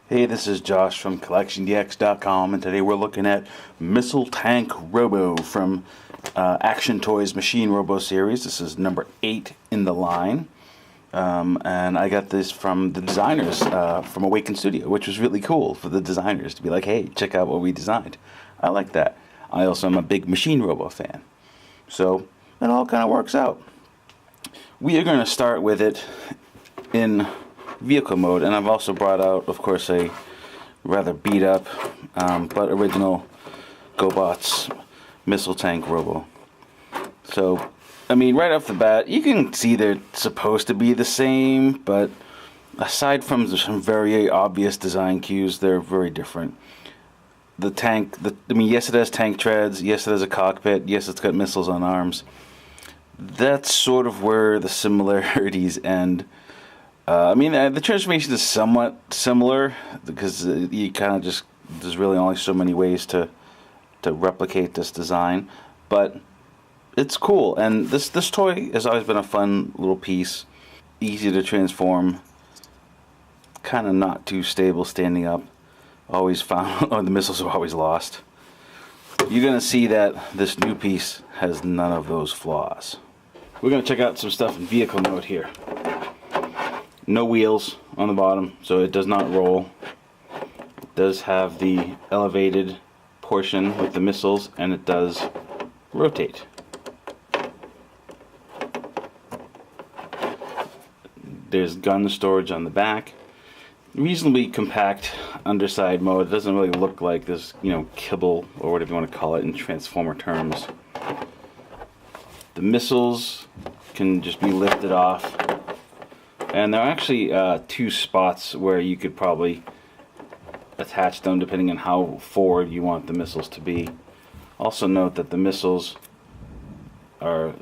Hey, this is Josh from CollectionDX.com, and today we're looking at Missile Tank Robo from Action Toys Machine Robo series. This is number 8 in the line, and I got this from the designers from Awaken Studio, which was really cool for the designers to be like, hey, check out what we designed. I like that. I also am a big Machine Robo fan, so it all kind of works out. We are going to start with it in vehicle mode, and I've also brought out, of course, a rather beat up but original GoBots Missile Tank Robo. So, I mean, right off the bat, you can see they're supposed to be the same, but aside from some very obvious design cues, they're very different. The tank, yes, it has tank treads, yes, it has a cockpit, yes, it's got missiles on arms. That's sort of where the similarities end. The transformation is somewhat similar because you kind of just, there's really only so many ways to replicate this design, but it's cool. And this toy has always been a fun little piece, easy to transform, kind of not too stable standing up. Always found, the missiles are always lost. You're going to see that this new piece has none of those flaws. We're going to check out some stuff in vehicle mode here. No wheels on the bottom, so it does not roll. It does have the elevated portion with the missiles, and it does rotate. There's gun storage on the back. Reasonably compact underside mode. It doesn't really look like this, kibble or whatever you want to call it in Transformer terms. The missiles can just be lifted off. And there are actually 2 spots where you could probably attach them depending on how forward you want the missiles to be. Also note that the missiles are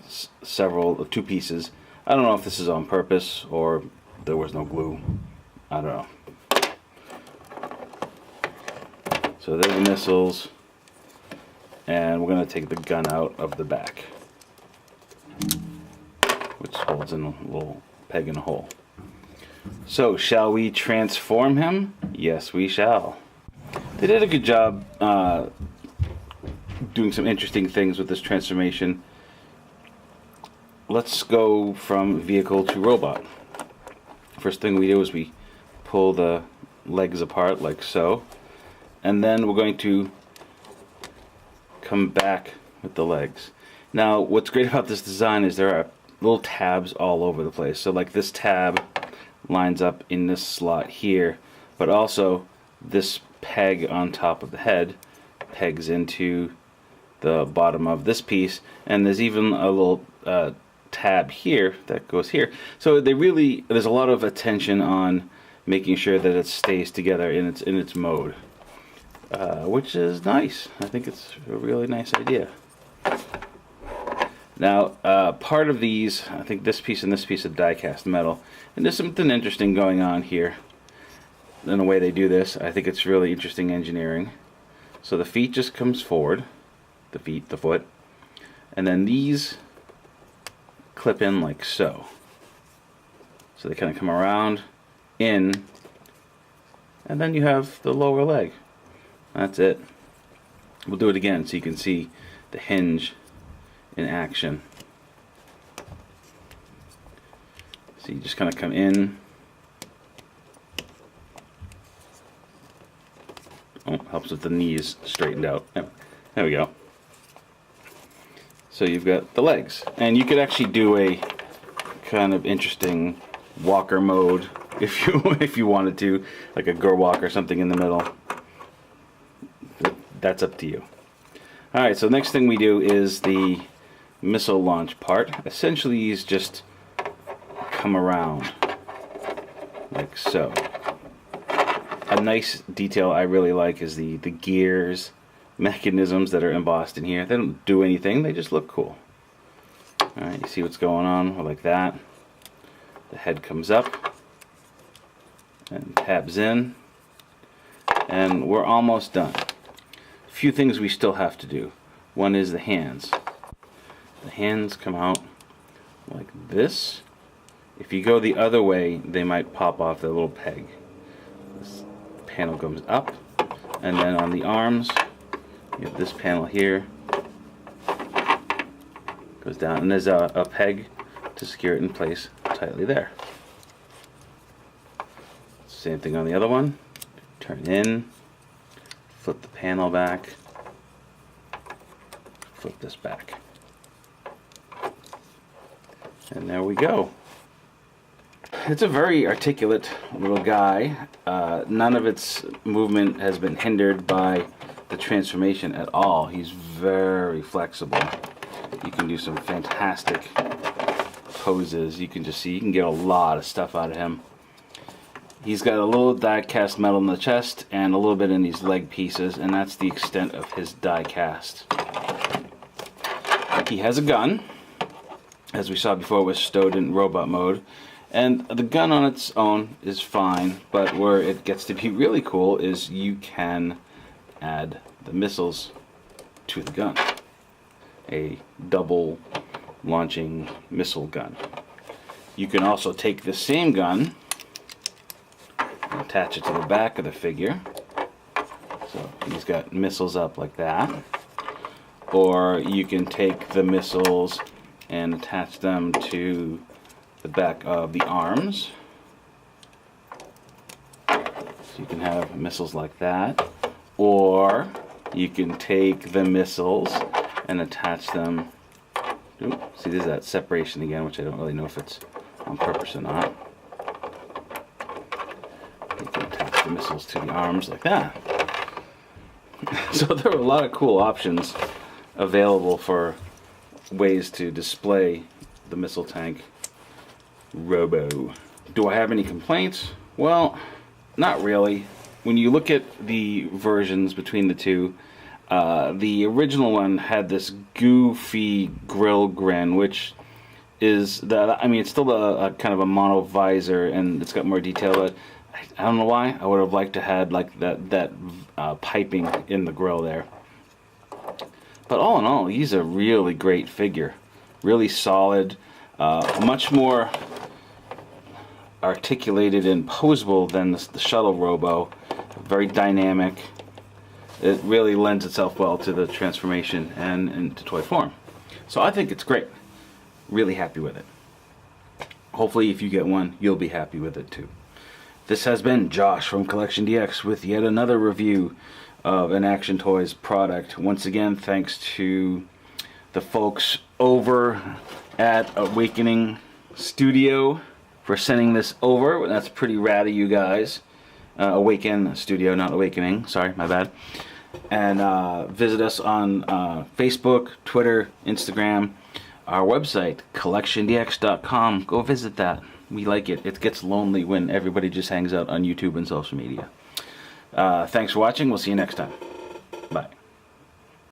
2 pieces. I don't know if this is on purpose or there was no glue. I don't know. So there's the missiles, and we're going to take the gun out of the back, which holds in a little peg in a hole. So, shall we transform him? Yes, we shall. They did a good job doing some interesting things with this transformation. Let's go from vehicle to robot. First thing we do is we pull the legs apart like so, and then we're going to come back with the legs. Now, what's great about this design is there are little tabs all over the place. So like this tab lines up in this slot here, but also this peg on top of the head pegs into the bottom of this piece, and there's even a little tab here that goes here. So there's a lot of attention on making sure that it stays together in its mode, which is nice. I think it's a really nice idea. Now, part of these, I think this piece and this piece of die-cast metal, and there's something interesting going on here in the way they do this. I think it's really interesting engineering. So the feet just comes forward, the foot, and then these clip in like so. So they kind of come around, in, and then you have the lower leg. That's it. We'll do it again so you can see the hinge in action. So you just kind of come in. Oh, helps with the knees straightened out. There we go. So you've got the legs, and you could actually do a kind of interesting walker mode if you wanted to, like a Gerwalk or something in the middle. That's up to you. All right. So next thing we do is the missile launch part. Essentially, he's just come around like so. A nice detail I really like is the gears mechanisms that are embossed in here. They don't do anything, they just look cool. Alright, you see what's going on like that. The head comes up and tabs in, and we're almost done. A few things we still have to do. One is the hands. The hands come out like this. If you go the other way, they might pop off their little peg. This panel goes up, and then on the arms, you have this panel here, goes down, and there's a peg to secure it in place tightly there. Same thing on the other one. Turn in, flip the panel back, flip this back. And there we go. It's a very articulate little guy. None of its movement has been hindered by the transformation at all. He's very flexible. You can do some fantastic poses. You can just see, you can get a lot of stuff out of him. He's got a little die cast metal in the chest and a little bit in these leg pieces, and that's the extent of his die cast. He has a gun, as we saw before, was stowed in robot mode, and the gun on its own is fine, but where it gets to be really cool is you can add the missiles to the gun. A double launching missile gun. You can also take the same gun and attach it to the back of the figure. So he's got missiles up like that. Or you can take the missiles and attach them to the back of the arms. So you can have missiles like that. Or you can take the missiles and attach them. Ooh, see, there's that separation again, which I don't really know if it's on purpose or not. You can attach the missiles to the arms like that. So there are a lot of cool options available for ways to display the Missile Tank Robo. Do I have any complaints? Well, not really. When you look at the versions between the two, the original one had this goofy grill grin, which is it's still a kind of a mono visor, and it's got more detail, but I don't know why. I would have liked to had like that piping in the grill there. But all in all, he's a really great figure, really solid, much more articulated and posable than the Shuttle Robo. Very dynamic. It really lends itself well to the transformation and into toy form. So I think it's great. Really happy with it. Hopefully if you get one, you'll be happy with it too. This has been Josh from CollectionDX with yet another review of an Action Toys product. Once again, thanks to the folks over at Awakening Studio for sending this over. That's pretty rad of you guys. Awaken Studio, not Awakening. Sorry, my bad. And visit us on Facebook, Twitter, Instagram, our website, CollectionDX.com. Go visit that. We like it. It gets lonely when everybody just hangs out on YouTube and social media. Thanks for watching. We'll see you next time.